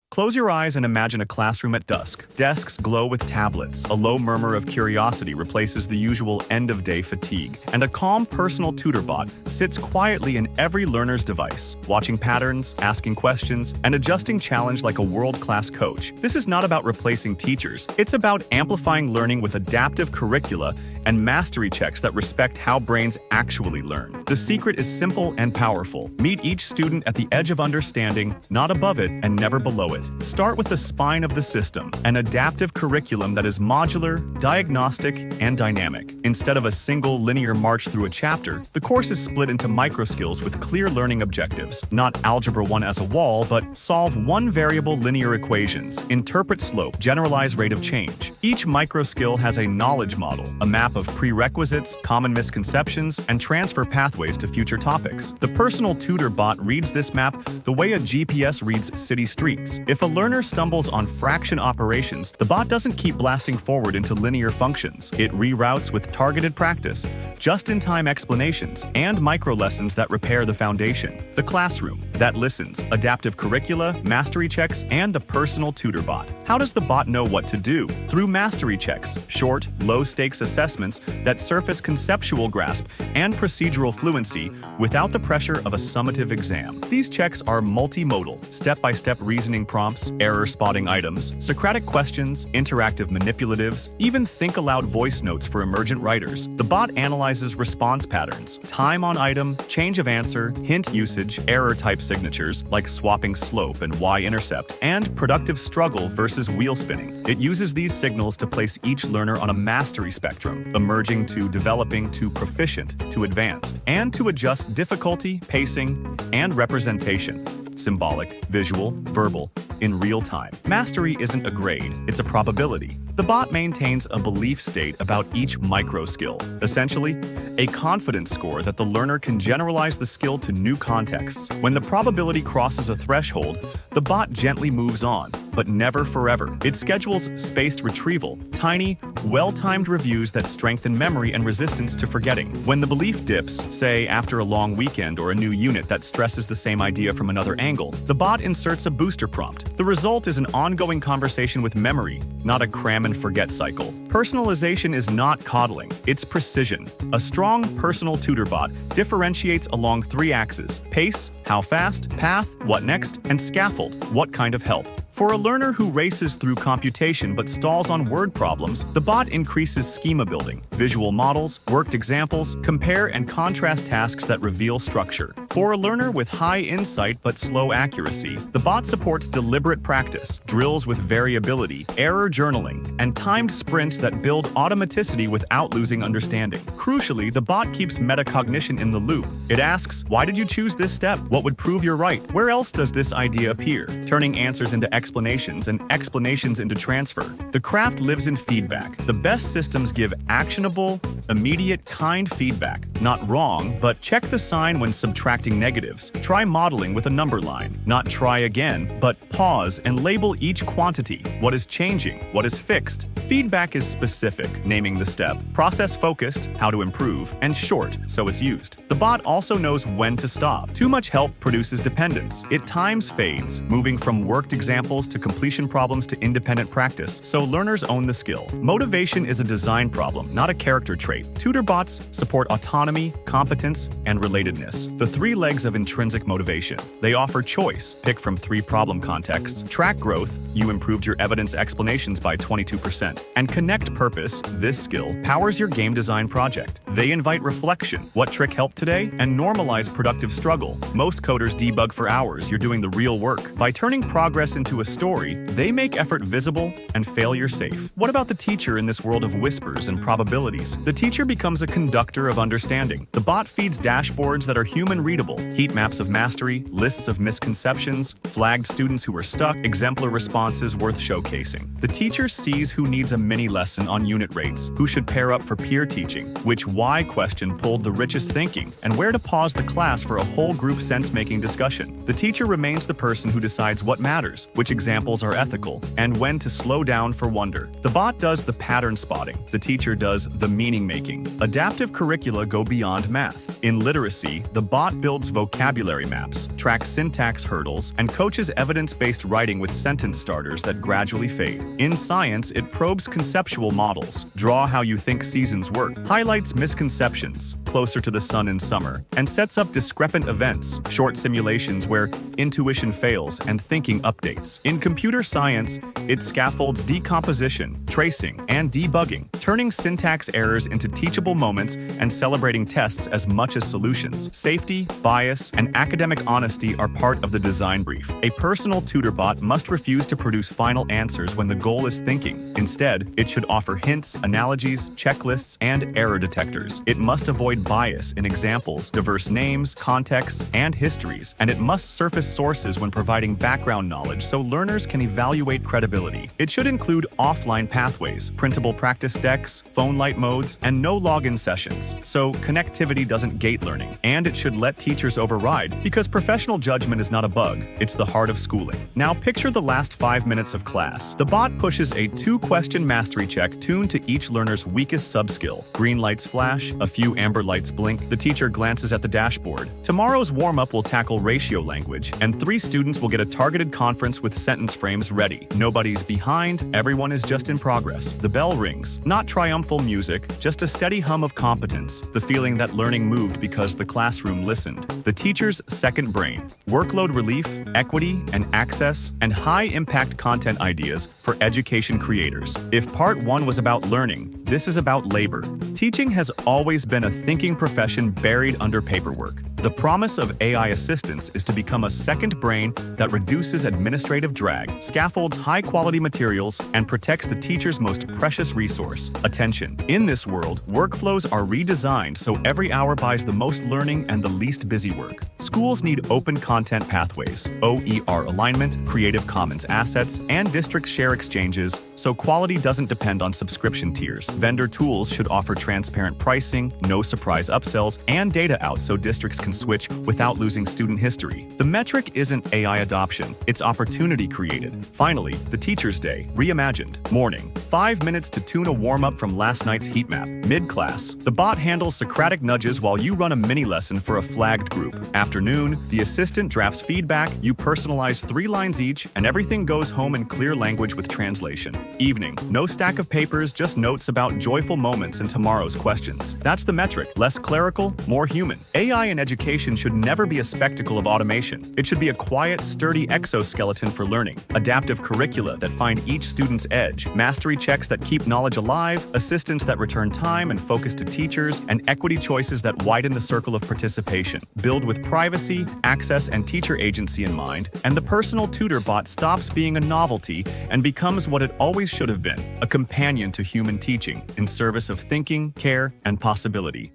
Close your eyes and imagine a classroom at dusk. Desks glow with tablets. A low murmur of curiosity replaces the usual end-of-day fatigue. And a calm personal tutor bot sits quietly in every learner's device, watching patterns, asking questions, and adjusting challenge like a world-class coach. This is not about replacing teachers. It's about amplifying learning with adaptive curricula and mastery checks that respect how brains actually learn. The secret is simple and powerful. Meet each student at the edge of understanding, not above it and never below it. Start with the spine of the system, an adaptive curriculum that is modular, diagnostic, and dynamic. Instead of a single linear march through a chapter, the course is split into microskills with clear learning objectives. Not Algebra 1 as a wall, but solve one-variable linear equations, interpret slope, generalize rate of change. Each microskill has a knowledge model, a map of prerequisites, common misconceptions, and transfer pathways to future topics. The personal tutor bot reads this map the way a GPS reads city streets. If a learner stumbles on fraction operations, the bot doesn't keep blasting forward into linear functions. It reroutes with targeted practice, just-in-time explanations, and micro-lessons that repair the foundation. The classroom that listens, adaptive curricula, mastery checks, and the personal tutor bot. How does the bot know what to do? Through mastery checks, short, low-stakes assessments that surface conceptual grasp and procedural fluency without the pressure of a summative exam. These checks are multimodal, step-by-step reasoning prompts, error-spotting items, Socratic questions, interactive manipulatives, even think-aloud voice notes for emergent writers. The bot analyzes response patterns, time on item, change of answer, hint usage, error-type signatures like swapping slope and y-intercept, and productive struggle versus wheel spinning. It uses these signals to place each learner on a mastery spectrum, emerging to developing to proficient to advanced, and to adjust difficulty, pacing, and representation. Symbolic, visual, verbal, in real time. Mastery isn't a grade, it's a probability. The bot maintains a belief state about each micro skill, essentially, a confidence score that the learner can generalize the skill to new contexts. When the probability crosses a threshold, the bot gently moves on, but never forever. It schedules spaced retrieval, tiny, well-timed reviews that strengthen memory and resistance to forgetting. When the belief dips, say after a long weekend or a new unit that stresses the same idea from another angle, the bot inserts a booster prompt. The result is an ongoing conversation with memory, not a cram and forget cycle. Personalization is not coddling, it's precision. A strong personal tutor bot differentiates along three axes: pace, how fast, path, what next, and scaffold, what kind of help. For a learner who races through computation but stalls on word problems, the bot increases schema building, visual models, worked examples, compare and contrast tasks that reveal structure. For a learner with high insight but slow accuracy, the bot supports deliberate practice, drills with variability, error journaling, and timed sprints that build automaticity without losing understanding. Crucially, the bot keeps metacognition in the loop. It asks, why did you choose this step? What would prove you're right? Where else does this idea appear? Turning answers into explanations and explanations into transfer. The craft lives in feedback. The best systems give actionable, immediate, kind feedback. Not wrong, but check the sign when subtracting negatives. Try modeling with a number line. Not try again, but pause and label each quantity. What is changing? What is fixed? Feedback is specific, naming the step. Process-focused, how to improve, and short, so it's used. The bot also knows when to stop. Too much help produces dependence. It times fades, moving from worked examples to completion problems to independent practice, so learners own the skill. Motivation is a design problem, not a character trait. Tutor bots support autonomy, competence, and relatedness, the three legs of intrinsic motivation. They offer choice, pick from 3 problem contexts, track growth, you improved your evidence explanations by 22%, and connect purpose, this skill, powers your game design project. They invite reflection, what trick helped today, and normalize productive struggle. Most coders debug for hours, you're doing the real work. By turning progress into a story, they make effort visible and failure safe. What about the teacher in this world of whispers and probabilities? The teacher becomes a conductor of understanding. The bot feeds dashboards that are human-readable, heat maps of mastery, lists of misconceptions, flagged students who are stuck, exemplar responses worth showcasing. The teacher sees who needs a mini lesson on unit rates, who should pair up for peer teaching, which why question pulled the richest thinking, and where to pause the class for a whole group sense-making discussion. The teacher remains the person who decides what matters, which examples are ethical, and when to slow down for wonder. The bot does the pattern spotting. The teacher does the meaning-making. Adaptive curricula go beyond math. In literacy, the bot builds vocabulary maps, tracks syntax hurdles, and coaches evidence-based writing with sentence starters that gradually fade. In science, it probes conceptual models, draw how you think seasons work, highlights misconceptions, closer to the sun in summer, and sets up discrepant events, short simulations where intuition fails and thinking updates. In computer science, it scaffolds decomposition, tracing, and debugging, turning syntax errors into teachable moments and celebrating tests as much as solutions. Safety, bias, and academic honesty are part of the design brief. A personal tutor bot must refuse to produce final answers when the goal is thinking. Instead, it should offer hints, analogies, checklists, and error detectors. It must avoid bias in examples, diverse names, contexts, and histories, and it must surface sources when providing background knowledge so learners can evaluate credibility. It should include offline pathways, printable practice decks, phone light modes, and no login sessions, so connectivity doesn't gate learning. And it should let teachers override, because professional judgment is not a bug, it's the heart of schooling. Now picture the last 5 minutes of class. The bot pushes a 2-question mastery check tuned to each learner's weakest subskill. Green lights flash, a few amber lights blink, the teacher glances at the dashboard. Tomorrow's warm-up will tackle ratio language, and 3 students will get a targeted conference with sentence frames ready. Nobody's behind, everyone is just in progress. The bell rings. Not triumphal music, just a steady hum of competence, the feeling that learning moved because the classroom listened. The teacher's second brain. Workload relief, equity and access, and high-impact content ideas for education creators. If part 1 was about learning, this is about labor. Teaching has always been a thinking profession buried under paperwork. The promise of AI assistance is to become a second brain that reduces administrative drag, scaffolds high-quality materials, and protects the teacher's most precious resource, attention. In this world, workflows are redesigned so every hour buys the most learning and the least busy work. Schools need open content pathways, OER alignment, Creative Commons assets, and district share exchanges so quality doesn't depend on subscription tiers. Vendor tools should offer transparent pricing, no surprise upsells, and data out so districts can switch without losing student history. The metric isn't AI adoption, it's opportunity created. Finally, the Teacher's Day, reimagined. Morning, 5 minutes to tune a warm-up from last night's heat map. Mid-class, the bot handles Socratic nudges while you run a mini-lesson for a flagged group. Afternoon, the assistant drafts feedback, you personalize 3 lines each, and everything goes home in clear language with translation. Evening, no stack of papers, just notes about joyful moments and tomorrow's questions. That's the metric, less clerical, more human. AI in education should never be a spectacle of automation. It should be a quiet, sturdy exoskeleton for learning. Adaptive curricula that find each student's edge, mastery checks that keep knowledge alive, assistants that return time and focus to teachers, and equity choices that widen the circle of participation. Build with privacy, access, and teacher agency in mind, and the personal tutor bot stops being a novelty and becomes what it always should have been, a companion to human teaching in service of thinking, care, and possibility.